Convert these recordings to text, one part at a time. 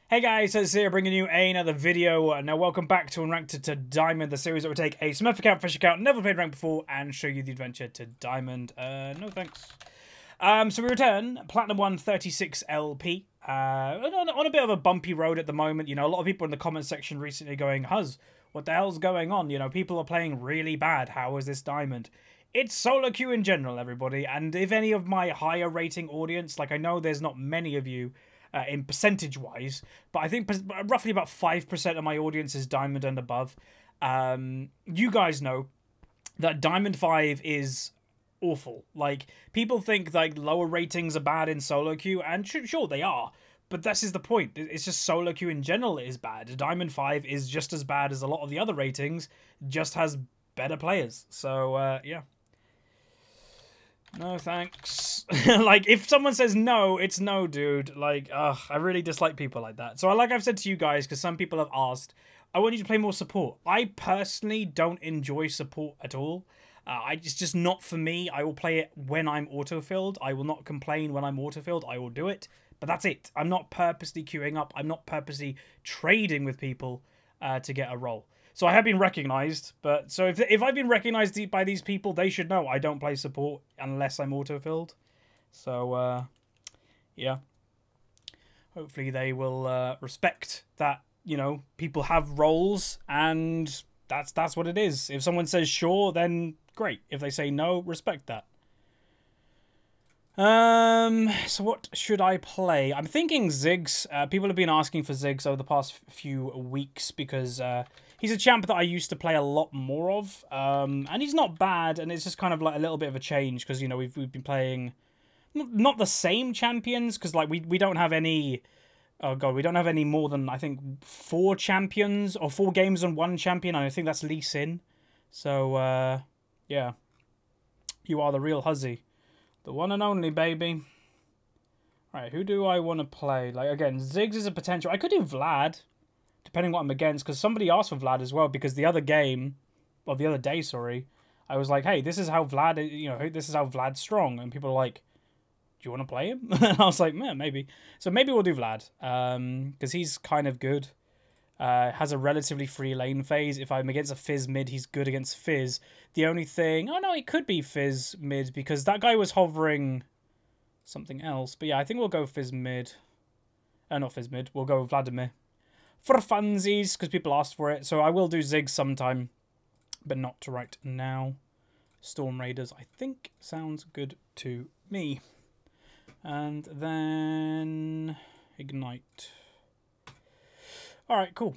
Hey guys, it's here bringing you another video. Now welcome back to Unranked to Diamond, the series that will take a smurf account, fish account, never played rank before, and show you the adventure to Diamond. No thanks. So we return, Platinum 1 36 LP, on a bit of a bumpy road at the moment. You know, a lot of people in the comment section recently going, Huz, what the hell's going on? You know, people are playing really bad. How is this Diamond? It's solo queue in general, everybody, and if any of my higher rating audience, like I know there's not many of you, in percentage-wise, but I think roughly about 5% of my audience is Diamond and above. You guys know that Diamond 5 is awful. Like, people think like lower ratings are bad in solo queue, and sure they are, but this is the point. It's just solo queue in general is bad. Diamond 5 is just as bad as a lot of the other ratings, just has better players. So, yeah. No thanks. Like, if someone says no, it's no, dude. Like, I really dislike people like that. So, like I've said to you guys, because some people have asked, I want you to play more support. I personally don't enjoy support at all. It's just not for me. I will play it when I'm autofilled. I will not complain when I'm autofilled. I will do it. But that's it. I'm not purposely queuing up. I'm not purposely trading with people to get a role. So I have been recognised, but so if I've been recognised by these people, they should know I don't play support unless I'm autofilled. So, yeah. Hopefully they will respect that, you know, people have roles, and that's what it is. If someone says sure, then great. If they say no, respect that. So what should I play? I'm thinking Ziggs. People have been asking for Ziggs over the past few weeks because he's a champ that I used to play a lot more of. And he's not bad, and it's just kind of like a little bit of a change because, you know, we've been playing not the same champions, because like we don't have any. Oh god, we don't have any more than I think 4 champions or 4 games on 1 champion, and I think that's Lee Sin. So yeah, you are the real Huzzy. The one and only, baby. Right, who do I want to play? Like, again, Ziggs is a potential. I could do Vlad, depending what I'm against, because somebody asked for Vlad as well, because the other game, or the other day, sorry, I was like, hey, this is how Vlad, you know, this is how Vlad's strong. And people are like, do you want to play him? And I was like, yeah, maybe. So maybe we'll do Vlad, because he's kind of good. Has a relatively free lane phase. If I'm against a Fizz mid, he's good against Fizz. The only thing... Oh, no, it could be Fizz mid, because that guy was hovering something else. But yeah, I think we'll go Fizz mid. Not Fizz mid. We'll go Vladimir. For funsies, because people asked for it. So I will do Ziggs sometime, but not right now. Storm Raiders, I think, sounds good to me. And then... Ignite. Alright, cool.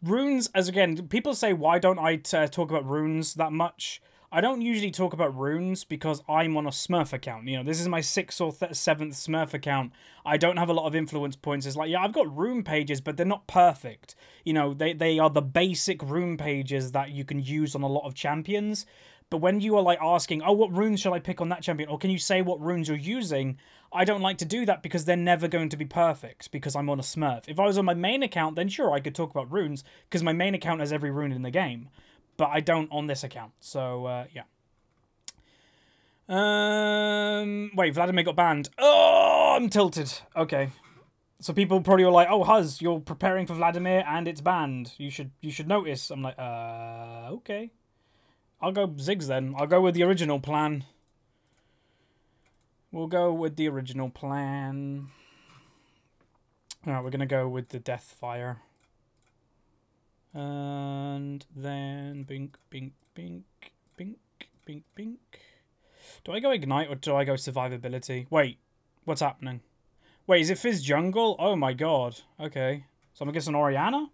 Runes, as again, people say, why don't I talk about runes that much? I don't usually talk about runes because I'm on a smurf account. You know, this is my 6th or 7th smurf account. I don't have a lot of influence points. It's like, yeah, I've got rune pages, but they're not perfect. You know, they are the basic rune pages that you can use on a lot of champions. But when you are like asking, oh, what runes shall I pick on that champion? Or can you say what runes you're using? I don't like to do that because they're never going to be perfect because I'm on a smurf. If I was on my main account, then sure, I could talk about runes because my main account has every rune in the game. But I don't on this account. So, yeah. Wait, Vladimir got banned. Oh, I'm tilted. Okay. So people probably were like, oh, Huz, you're preparing for Vladimir and it's banned. You should notice. I'm like, okay. I'll go Ziggs then. I'll go with the original plan. We'll go with the original plan. Alright, we're going to go with the Deathfire. And then bink, bink, bink, bink, bink, bink. Do I go Ignite or do I go Survivability? Wait, what's happening? Wait, is it Fizz Jungle? Oh my god. Okay. So I'm against an Orianna?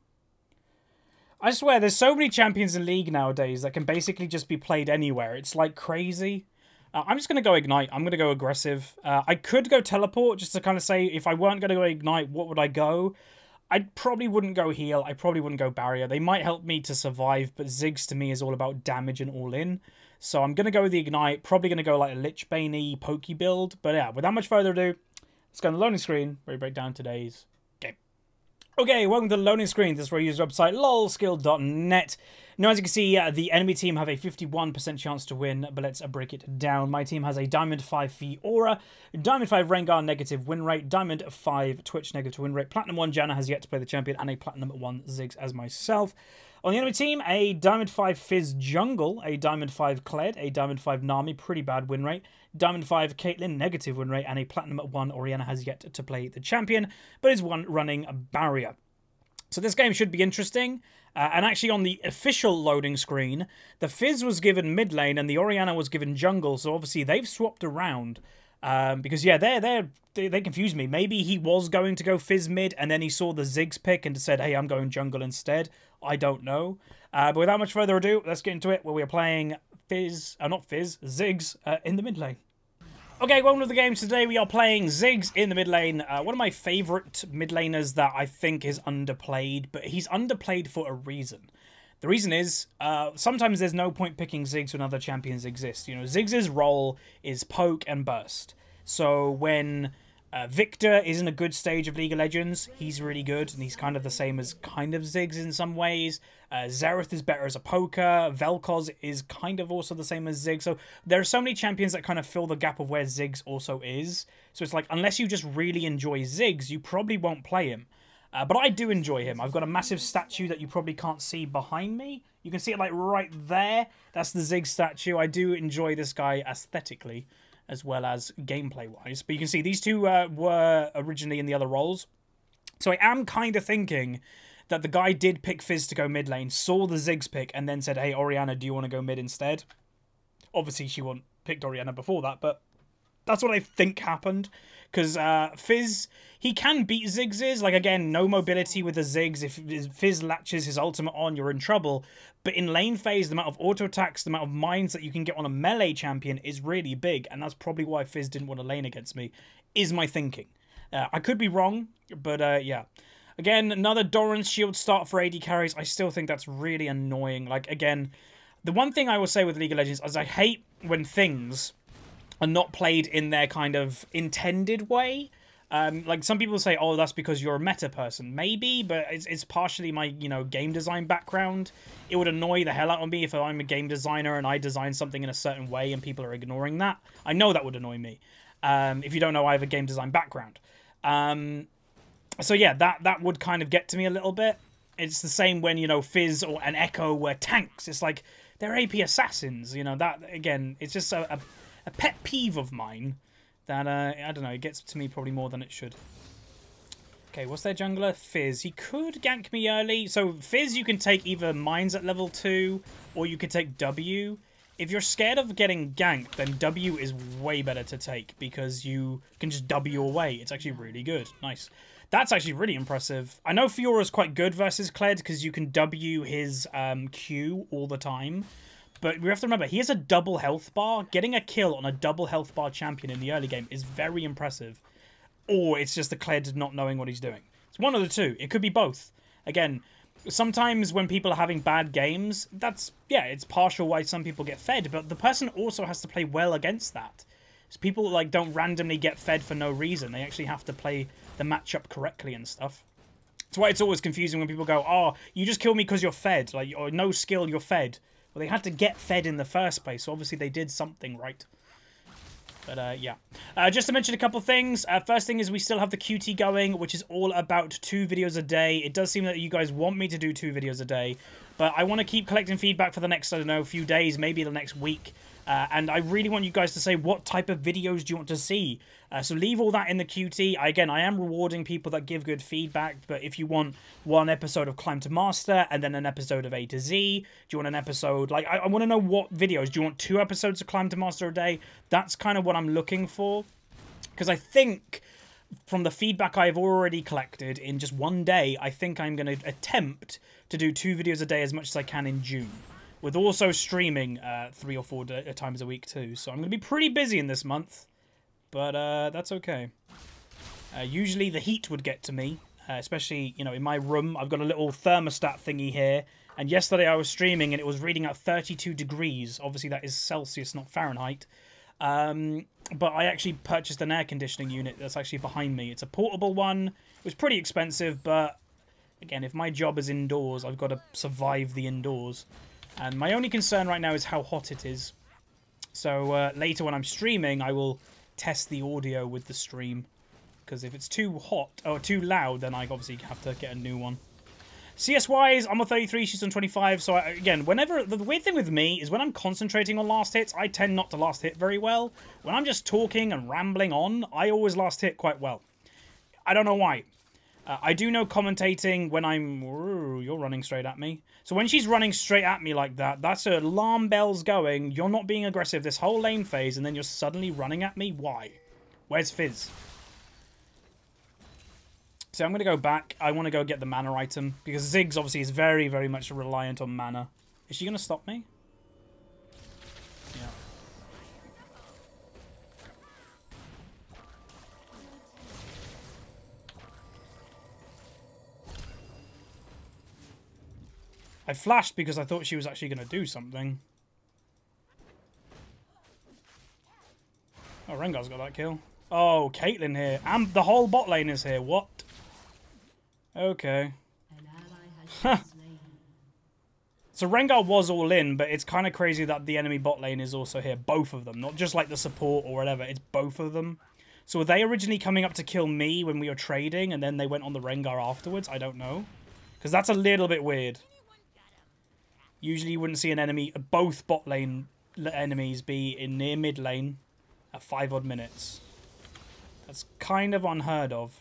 I swear, there's so many champions in League nowadays that can basically just be played anywhere. It's like crazy. I'm just going to go Ignite. I'm going to go aggressive. I could go Teleport just to kind of say if I weren't going to go Ignite, what would I go? I probably wouldn't go Heal. I probably wouldn't go Barrier. They might help me to survive, but Ziggs to me is all about damage and all in. So I'm going to go with the Ignite. Probably going to go like a Lich Bane-y pokey build. But yeah, without much further ado, let's go on the loading screen where we break down today's game. Okay, welcome to the loading screen. This is where I use the website lolskill.net. Now, as you can see, the enemy team have a 51% chance to win, but let's break it down. My team has a Diamond 5 Fiora, Diamond 5 Rengar negative win rate, Diamond 5 Twitch negative win rate, Platinum 1 Janna has yet to play the champion, and a Platinum 1 Ziggs as myself. On the enemy team, a Diamond 5 Fizz Jungle, a Diamond 5 Kled, a Diamond 5 Nami, pretty bad win rate, Diamond 5 Caitlyn, negative win rate, and a Platinum 1 Orianna has yet to play the champion, but is running a barrier. So this game should be interesting. And actually on the official loading screen, the Fizz was given mid lane and the Orianna was given jungle. So obviously they've swapped around. Because yeah, they confused me. Maybe he was going to go Fizz mid and then he saw the Ziggs pick and said, hey, I'm going jungle instead. I don't know. But without much further ado, let's get into it where we are playing Ziggs in the mid lane. Okay, welcome to the game. Today we are playing Ziggs in the mid lane. One of my favourite mid laners that I think is underplayed, but he's underplayed for a reason. The reason is, sometimes there's no point picking Ziggs when other champions exist. You know, Ziggs' role is poke and burst. So when Victor is in a good stage of League of Legends, he's really good, and he's kind of the same as kind of Ziggs in some ways. Xerath is better as a poker. Vel'Koz is kind of also the same as Ziggs. So there are so many champions that kind of fill the gap of where Ziggs also is. So it's like, unless you just really enjoy Ziggs, you probably won't play him. But I do enjoy him. I've got a massive statue that you probably can't see behind me. You can see it like right there. That's the Ziggs statue. I do enjoy this guy aesthetically, as well as gameplay-wise. But you can see these two were originally in the other roles. So I am kind of thinking that the guy did pick Fizz to go mid lane, saw the Ziggs pick, and then said, hey, Orianna, do you want to go mid instead? Obviously, she picked Orianna before that, but that's what I think happened. Because Fizz, he can beat Ziggs. Like, again, no mobility with the Ziggs. If Fizz latches his ultimate on, you're in trouble. But in lane phase, the amount of auto attacks, the amount of mines that you can get on a melee champion is really big. And that's probably why Fizz didn't want to lane against me, is my thinking. I could be wrong, but yeah. Again, another Doran's shield start for AD carries. I still think that's really annoying. Like, again, the one thing I will say with League of Legends is I hate when things are not played in their kind of intended way. Like, some people say, oh, that's because you're a meta person. Maybe, but it's partially my, you know, game design background. It would annoy the hell out of me if I'm a game designer and I design something in a certain way and people are ignoring that. I know that would annoy me. If you don't know, I have a game design background. So yeah, that would kind of get to me a little bit. It's the same when, you know, Fizz or an Echo were tanks. It's like, they're AP assassins, you know, that, again, it's just a pet peeve of mine that, I don't know, it gets to me probably more than it should. Okay, what's their jungler? Fizz. He could gank me early. So Fizz, you can take either mines at level 2, or you could take W. If you're scared of getting ganked, then W is way better to take, because you can just W away. It's actually really good. Nice. That's actually really impressive. I know Fiora's quite good versus Kled, because you can W his Q all the time. But we have to remember, he has a double health bar. Getting a kill on a double health bar champion in the early game is very impressive. Or it's just the Kled not knowing what he's doing. It's one of the two. It could be both. Again, sometimes when people are having bad games, that's, yeah, it's partial why some people get fed. But the person also has to play well against that. So people, like, don't randomly get fed for no reason. They actually have to play the matchup correctly and stuff. That's why it's always confusing when people go, oh, you just killed me because you're fed. Like, or no skill, you're fed. Well, they had to get fed in the first place, so obviously they did something right. But, yeah. Just to mention a couple things. First thing is we still have the QT going, which is all about 2 videos a day. It does seem that you guys want me to do 2 videos a day. But I want to keep collecting feedback for the next, I don't know, few days, maybe the next week. And I really want you guys to say what type of videos do you want to see. So leave all that in the QT. Again, I am rewarding people that give good feedback, but if you want one episode of Climb to Master and then an episode of A to Z, do you want an episode, like, I want to know what videos. Do you want 2 episodes of Climb to Master a day? That's kind of what I'm looking for. Because I think, from the feedback I've already collected in just one day, I think I'm going to attempt to do 2 videos a day as much as I can in June. With also streaming 3 or 4 times a week too. So I'm going to be pretty busy in this month. But that's okay. Usually the heat would get to me. Especially, you know, in my room. I've got a little thermostat thingy here. And yesterday I was streaming and it was reading at 32 degrees. Obviously that is Celsius, not Fahrenheit. But I actually purchased an air conditioning unit that's actually behind me. It's a portable one. It was pretty expensive, but again, if my job is indoors, I've got to survive the indoors. And my only concern right now is how hot it is. So later when I'm streaming, I will test the audio with the stream. Because if it's too hot, or too loud, then I obviously have to get a new one. CS-wise, I'm on 33, she's on 25. So again, whenever... The weird thing with me is when I'm concentrating on last hits, I tend not to last hit very well. When I'm just talking and rambling on, I always last hit quite well. I don't know why. I do know commentating when I'm... Ooh, you're running straight at me. So when she's running straight at me like that, that's alarm bells going. You're not being aggressive this whole lane phase, and then you're suddenly running at me? Why? Where's Fizz? So I'm going to go back. I want to go get the mana item. Because Ziggs obviously is very, very much reliant on mana. Is she going to stop me? Yeah. I flashed because I thought she was actually going to do something. Oh, Rengar's got that kill. Oh, Caitlyn here. And the whole bot lane is here. What? Okay. So Rengar was all in, but it's kind of crazy that the enemy bot lane is also here. Both of them. Not just like the support or whatever. It's both of them. So were they originally coming up to kill me when we were trading, and then they went on the Rengar afterwards? I don't know. Because that's a little bit weird. Usually you wouldn't see an enemy, both bot lane enemies be in near mid lane at 5 odd minutes. That's kind of unheard of.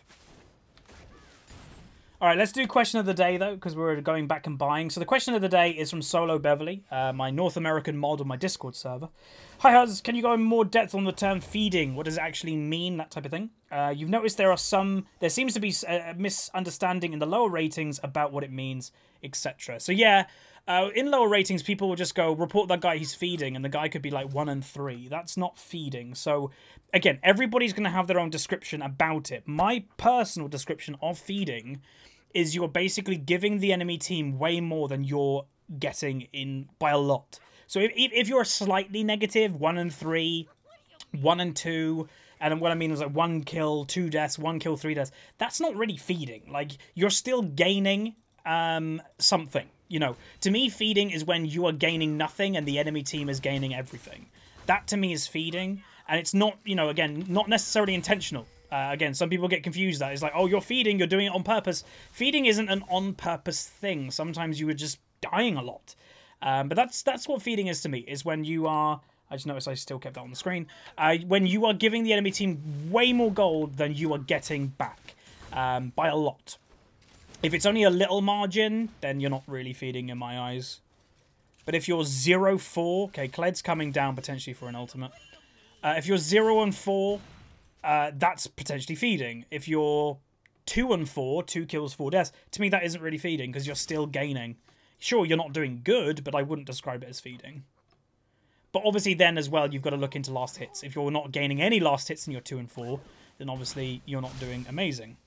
Alright, let's do question of the day, though, because we're going back and buying. So the question of the day is from Solo Beverly, my North American mod on my Discord server. Hi, Huz. Can you go in more depth on the term feeding? What does it actually mean? That type of thing. You've noticed there seems to be a misunderstanding in the lower ratings about what it means, etc. So yeah, in lower ratings, people will just go, report that guy he's feeding, and the guy could be like 1 and 3. That's not feeding. So again, everybody's going to have their own description about it. My personal description of feeding is you're basically giving the enemy team way more than you're getting in by a lot. So if you're slightly negative, 1 and 3, 1 and 2, and what I mean is like 1 kill, 2 deaths, 1 kill, 3 deaths, that's not really feeding. Like, you're still gaining something. You know, to me, feeding is when you are gaining nothing and the enemy team is gaining everything. That to me is feeding, and it's not, you know, again, not necessarily intentional. Again, some people get confused that it's like, oh, you're feeding, you're doing it on purpose. Feeding isn't an on-purpose thing. Sometimes you are just dying a lot. But that's what feeding is to me, is when you are... I just noticed I still kept that on the screen. When you are giving the enemy team way more gold than you are getting back by a lot. If it's only a little margin, then you're not really feeding in my eyes. But if you're 0-4... Okay, Kled's coming down potentially for an ultimate. If you're 0 and 4... that's potentially feeding. If you're 2 and 4, 2 kills, 4 deaths, to me that isn't really feeding because you're still gaining. Sure, you're not doing good, but I wouldn't describe it as feeding. But obviously then as well, you've got to look into last hits. If you're not gaining any last hits and you're 2 and 4, then obviously you're not doing amazing.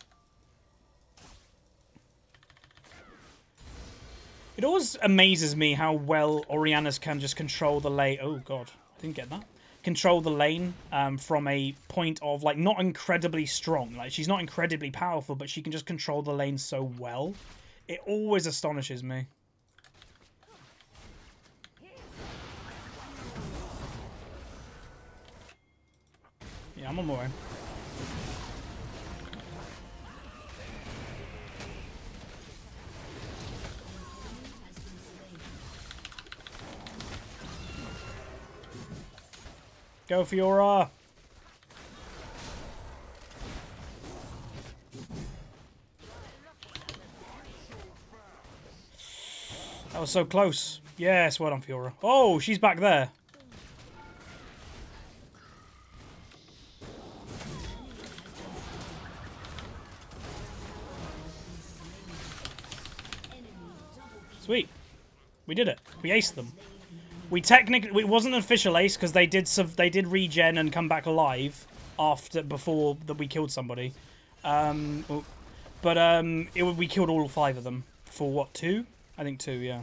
It always amazes me how well Orianna's can just control the lane. Oh god, I didn't get that. Control the lane from a point of, like, not incredibly strong. Like, she's not incredibly powerful, but she can just control the lane so well. It always astonishes me. Yeah, I'm on my way. Go Fiora! That was so close. Yes, well done, Fiora. Oh, she's back there. Sweet. We did it. We aced them. We technically, it wasn't an official ace because they did regen and come back alive before that we killed somebody. We killed all 5 of them for what, 2? I think 2, yeah.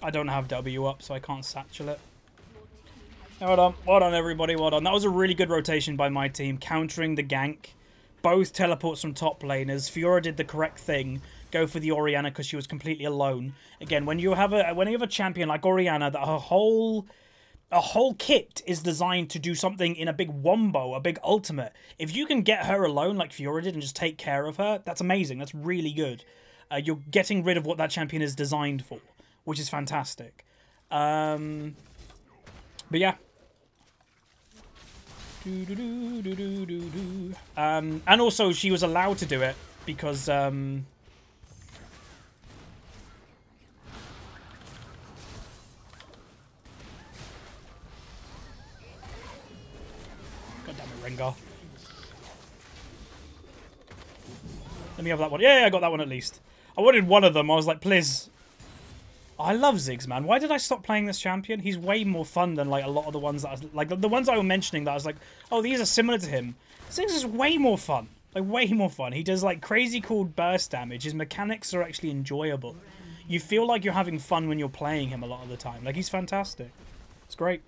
I don't have W up, so I can't satchel it. Well done everybody, well done. That was a really good rotation by my team, countering the gank. both teleports from top laners. Fiora did the correct thing. Go for the Orianna because she was completely alone. Again, when you have a champion like Orianna, that her whole kit is designed to do something in a big wombo, a big ultimate. If you can get her alone like Fiora did and just take care of her, that's amazing. That's really good. You're getting rid of what that champion is designed for, which is fantastic. But yeah. And also she was allowed to do it because Rengar. Let me have that one. Yeah, I got that one at least. I wanted one of them. I was like, please. I love Ziggs, man. Why did I stop playing this champion? He's way more fun than like a lot of the ones that I was, like the ones I was mentioning that I was like, oh, these are similar to him. Ziggs is way more fun. Like way more fun. He does like crazy cool burst damage. His mechanics are actually enjoyable. You feel like you're having fun when you're playing him a lot of the time. Like he's fantastic. It's great.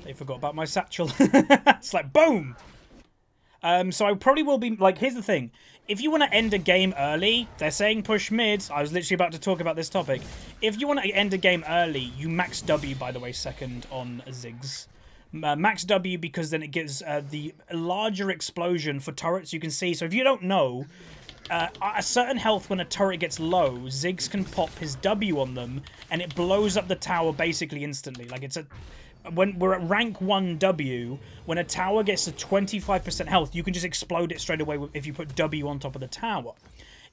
They forgot about my satchel. It's like, boom! So I probably will be... Like, here's the thing. If you want to end a game early, they're saying push mid. I was literally about to talk about this topic. If you want to end a game early, you max W, by the way, second on Ziggs. Max W because then it gives the larger explosion for turrets you can see. So if you don't know, at a certain health when a turret gets low, Ziggs can pop his W on them and it blows up the tower basically instantly. Like it's a... When we're at rank 1 W, when a tower gets to 25% health, you can just explode it straight away if you put W on top of the tower.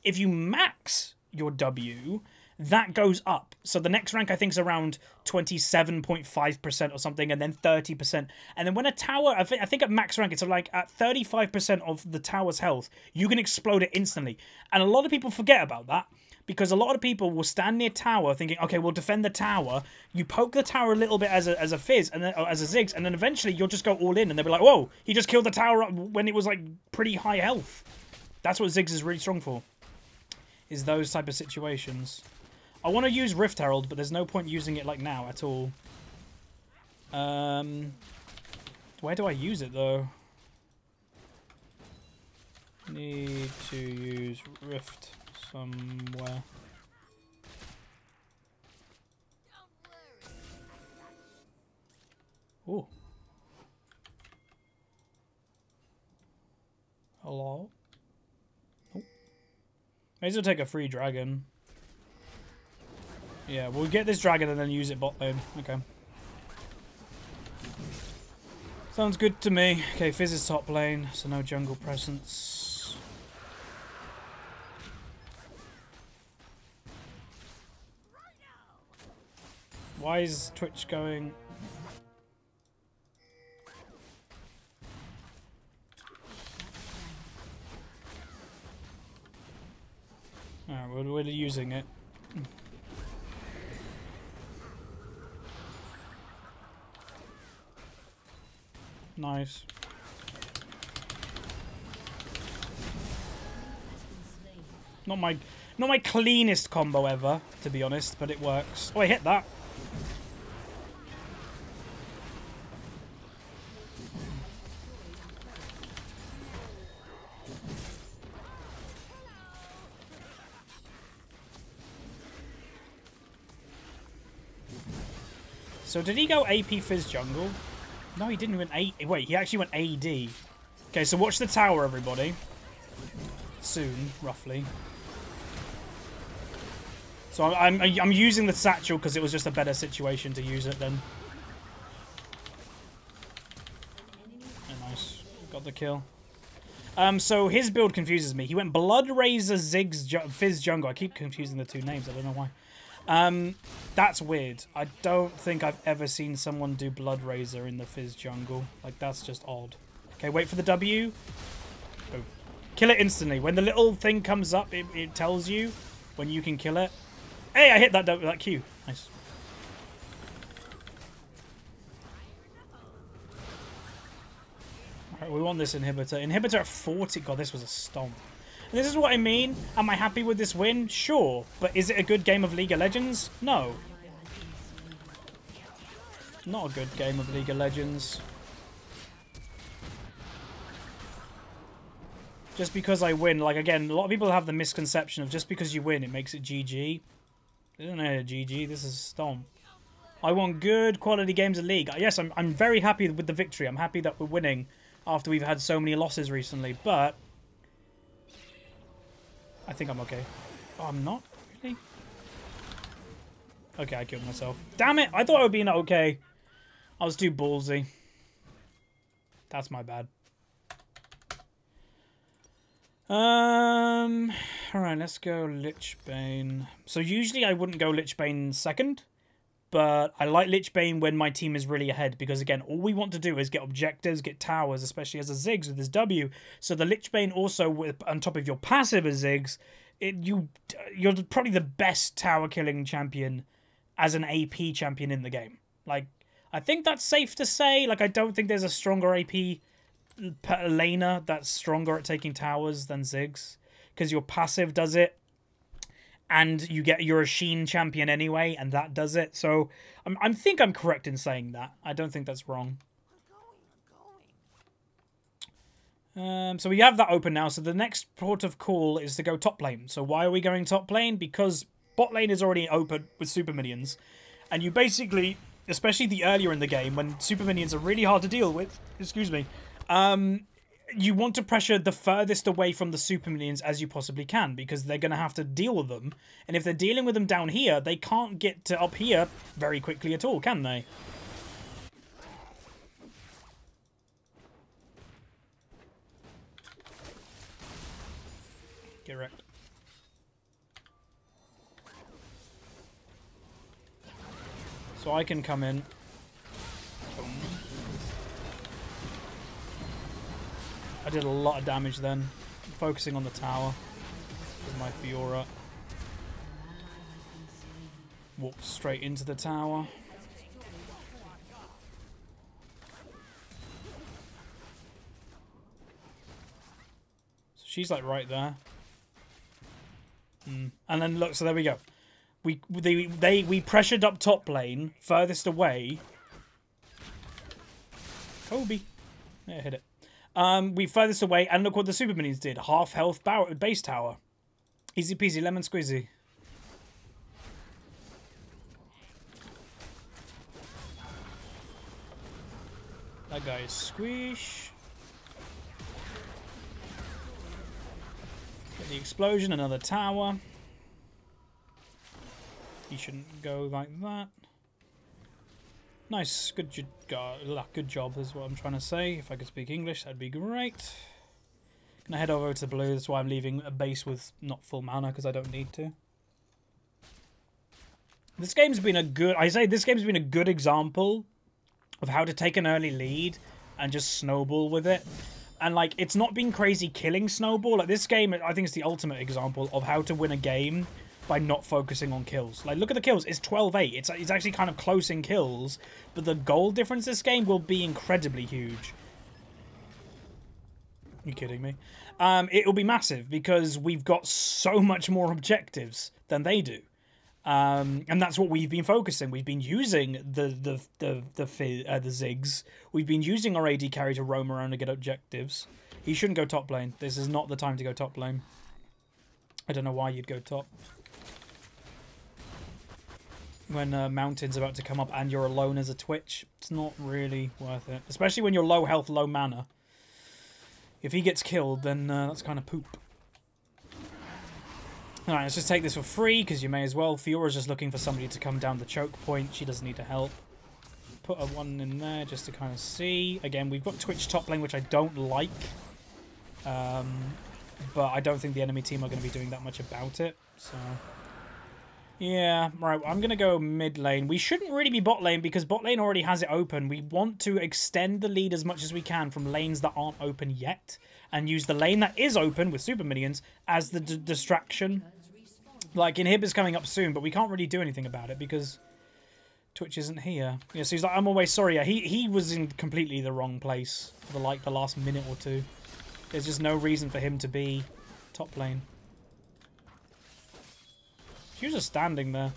If you max your W, that goes up. So the next rank I think is around 27.5% or something, and then 30%. And then when a tower, I think at max rank, it's like at 35% of the tower's health, you can explode it instantly. And a lot of people forget about that. Because a lot of people will stand near tower thinking, okay, we'll defend the tower. You poke the tower a little bit as a fizz, and then, or as a Ziggs, and then eventually you'll just go all in, and they'll be like, whoa, he just killed the tower when it was like pretty high health. That's what Ziggs is really strong for, is those type of situations. I want to use Rift Herald, but there's no point using it like now at all. Where do I use it though? Need to use Rift somewhere. Ooh. Hello? Oh. May as well take a free dragon. Yeah, we'll get this dragon and then use it bot lane. Okay. Sounds good to me. Okay, Fizz is top lane, so no jungle presence. Why is Twitch going... Alright, we're using it. Nice. Not my cleanest combo ever, to be honest, but it works. Oh, I hit that. So did he go AP Fizz jungle? No, he didn't even wait, he actually went AD. Okay, so watch the tower, everybody. Soon, roughly. So I'm using the satchel because it was just a better situation to use it then. Oh, nice, got the kill. So his build confuses me. He went Blood Razor, Ziggs, Fizz jungle. I keep confusing the two names. I don't know why. That's weird. I don't think I've ever seen someone do Blood Razor in the Fizz jungle. Like, that's just odd. Okay, wait for the W. Oh. Kill it instantly. When the little thing comes up, it tells you when you can kill it. Hey, I hit that Q. Nice. Alright, we want this inhibitor. Inhibitor at 40. God, this was a stomp. And this is what I mean. Am I happy with this win? Sure. But is it a good game of League of Legends? No. Not a good game of League of Legends. Just because I win, like, again, a lot of people have the misconception of just because you win, it makes it GG. This isn't a GG, this is Stomp. I want good quality games of League. Yes, I'm very happy with the victory. I'm happy that we're winning after we've had so many losses recently, but I think I'm okay. Oh, I'm not? Really? Okay, I killed myself. Damn it! I thought I would be okay. I was too ballsy. That's my bad. Alright, let's go Lichbane. So usually I wouldn't go Lichbane second, but I like Lichbane when my team is really ahead, because again, all we want to do is get objectives, get towers, especially as a Ziggs with his W. So the Lichbane also, with, on top of your passive as Ziggs, you're probably the best tower killing champion as an AP champion in the game. Like, I think that's safe to say. Like, I don't think there's a stronger AP laner that's stronger at taking towers than Ziggs, because your passive does it, and you're a Sheen champion anyway, and that does it. So I think I'm correct in saying that. I don't think that's wrong. So we have that open now. So the next port of call is to go top lane. So why are we going top lane? Because bot lane is already open with super minions, and you basically, especially the earlier in the game when super minions are really hard to deal with, excuse me, you want to pressure the furthest away from the super minions as you possibly can, because they're going to have to deal with them. And if they're dealing with them down here, they can't get to up here very quickly at all, can they? Get wrecked. So I can come in. I did a lot of damage then, focusing on the tower with my Fiora. Walked straight into the tower. So she's like right there. And then look, so there we go. We pressured up top lane, furthest away. Kobe. Yeah, hit it. We furthest away, and look what the super minions did. Half health base tower. Easy peasy lemon squeezy. That guy is squish. Get the explosion, another tower. He shouldn't go like that. Nice, good job is what I'm trying to say. If I could speak English, that'd be great. Gonna head over to blue. That's why I'm leaving a base with not full mana, because I don't need to. This game's been a good... this game's been a good example of how to take an early lead and just snowball with it. And, like, it's not been crazy killing snowball. Like, this game, I think, is the ultimate example of how to win a game by not focusing on kills. Like, look at the kills. It's 12-8. It's actually kind of close in kills, but the goal difference this game will be incredibly huge. Are you kidding me? It'll be massive because we've got so much more objectives than they do. And that's what we've been focusing. We've been using the Ziggs. We've been using our AD carry to roam around to get objectives. He shouldn't go top lane. This is not the time to go top lane. I don't know why you'd go top. When Mountain's about to come up and you're alone as a Twitch, it's not really worth it. Especially when you're low health, low mana. If he gets killed, then that's kind of poop. Alright, let's just take this for free, because you may as well. Fiora's just looking for somebody to come down the choke point. She doesn't need to help. Put a one in there just to kind of see. Again, we've got Twitch top lane, which I don't like. But I don't think the enemy team are going to be doing that much about it. So, yeah, right. I'm going to go mid lane. We shouldn't really be bot lane because bot lane already has it open. We want to extend the lead as much as we can from lanes that aren't open yet and use the lane that is open with super minions as the distraction. Like, Inhib is coming up soon, but we can't really do anything about it because Twitch isn't here. Yeah, so he's like, I'm always sorry. Yeah, he was in completely the wrong place for the last minute or two. There's just no reason for him to be top lane. She was just standing there.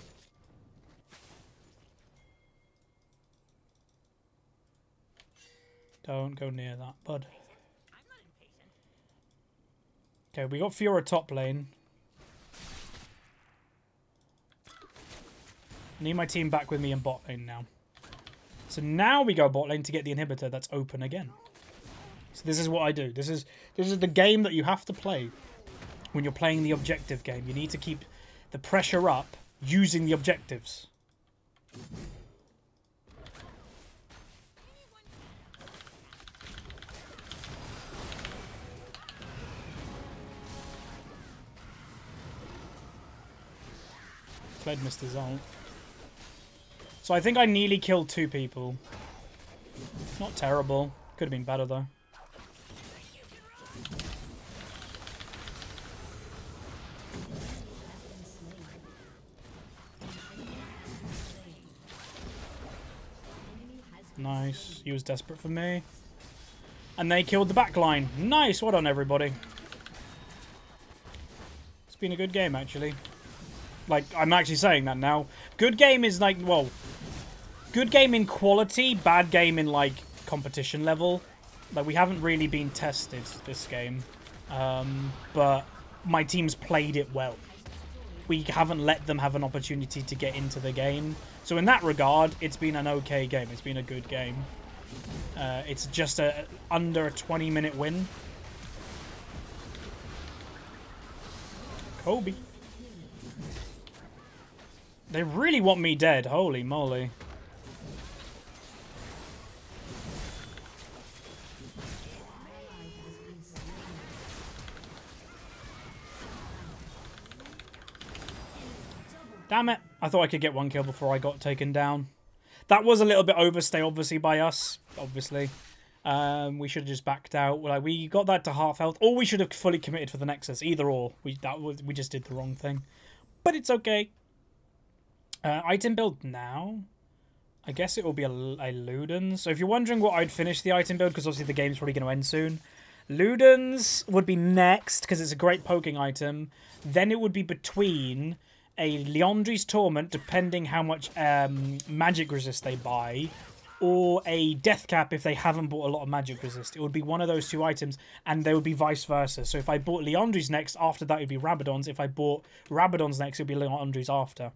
Don't go near that, bud. Okay, we got Fiora top lane. I need my team back with me in bot lane now. So now we go bot lane to get the inhibitor that's open again. So this is what I do. This is the game that you have to play when you're playing the objective game. You need to keep the pressure up using the objectives. Kled missed his ult. So I think I nearly killed 2 people. Not terrible. Could have been better though. Nice. He was desperate for me. And they killed the back line. Nice. Well done, everybody. It's been a good game, actually. Like, I'm actually saying that now. Good game is like, well, good game in quality, bad game in, like, competition level. Like, we haven't really been tested this game. But my team's played it well. We haven't let them have an opportunity to get into the game. So in that regard, it's been an okay game. It's been a good game. It's just under a 20-minute win. Kobe. They really want me dead. Holy moly. Damn it. I thought I could get 1 kill before I got taken down. That was a little bit overstay, obviously, by us. Obviously. We should have just backed out. Like, we got that to half health. Or we should have fully committed for the Nexus. Either or. We just did the wrong thing. But it's okay. Item build now. I guess it will be a Ludens. So if you're wondering what I'd finish the item build, because obviously the game's probably going to end soon. Ludens would be next, because it's a great poking item. Then it would be between a Liandry's Torment, depending how much magic resist they buy, or a Death Cap if they haven't bought a lot of magic resist. It would be one of those 2 items, and they would be vice versa. So if I bought Liandry's next, after that it would be Rabadon's. If I bought Rabadon's next, it would be Liandry's after.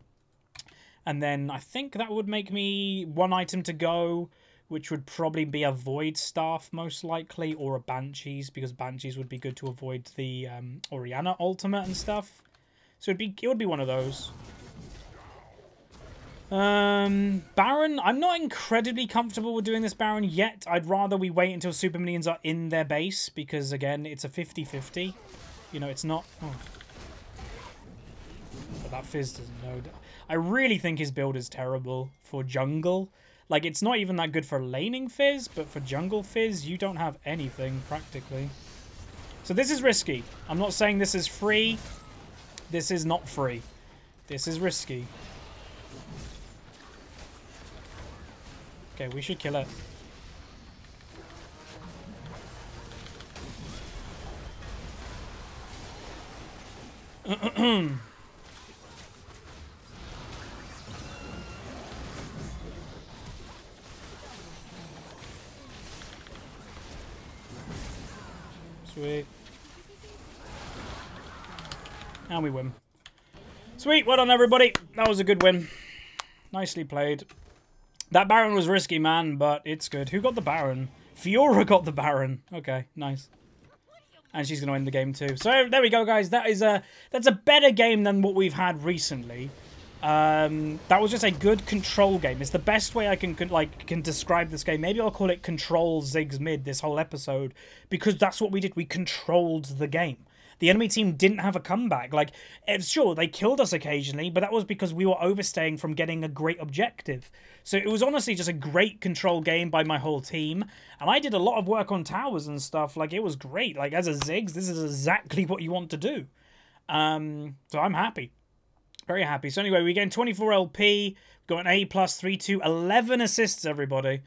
And then I think that would make me 1 item to go, which would probably be a Void Staff, most likely, or a Banshees, because Banshees would be good to avoid the Orianna ultimate and stuff. So it would be one of those. Baron, I'm not incredibly comfortable with doing this Baron yet. I'd rather we wait until Super Minions are in their base, because again, it's a 50-50. You know, it's not... Oh. But that Fizz doesn't know. I really think his build is terrible for jungle. Like, it's not even that good for laning Fizz, but for jungle Fizz, you don't have anything, practically. So this is risky. I'm not saying this is free. This is not free. This is risky. Okay, we should kill it. Sweet. And we win. Sweet, well done everybody. That was a good win. Nicely played. That Baron was risky, man, but it's good. Who got the Baron? Fiora got the Baron. Okay, nice. And she's going to win the game too. So there we go, guys. That's a better game than what we've had recently. That was just a good control game. It's the best way I can describe this game. Maybe I'll call it Control Ziggs Mid this whole episode, because that's what we did. We controlled the game. The enemy team didn't have a comeback. Like, sure, they killed us occasionally, but that was because we were overstaying from getting a great objective. So it was honestly just a great control game by my whole team. And I did a lot of work on towers and stuff. Like, it was great. Like, as a Ziggs, this is exactly what you want to do. So I'm happy. Very happy. So anyway, we're getting 24 LP. Got an A+, 3-2, 11 assists, everybody.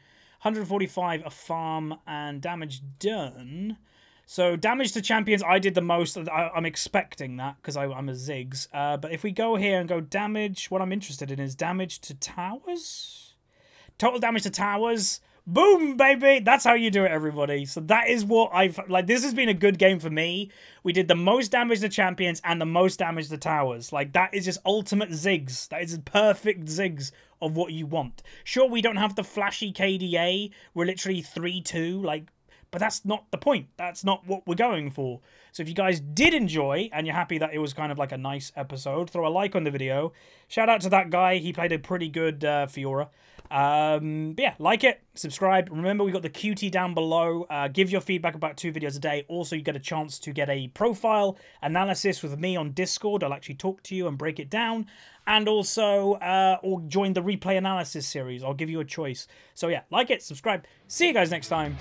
145 a farm and damage done. So damage to champions, I did the most. I'm expecting that because I'm a Ziggs. But if we go here and go damage, what I'm interested in is damage to towers. Total damage to towers Boom, baby. That's how you do it, everybody. So that is what I've... Like, this has been a good game for me. We did the most damage to champions and the most damage to towers. Like, that is just ultimate Ziggs. That is perfect Ziggs of what you want. Sure, we don't have the flashy KDA. We're literally 3-2. Like, but that's not the point. That's not what we're going for. So if you guys did enjoy, and you're happy that it was kind of like a nice episode, throw a like on the video. Shout out to that guy. He played a pretty good Fiora. But yeah, like it, subscribe. Remember, we got the QT down below. Give your feedback about 2 videos a day. Also, you get a chance to get a profile analysis with me on Discord. I'll actually talk to you and break it down. And also, or join the replay analysis series. I'll give you a choice. So yeah, like it, subscribe. See you guys next time.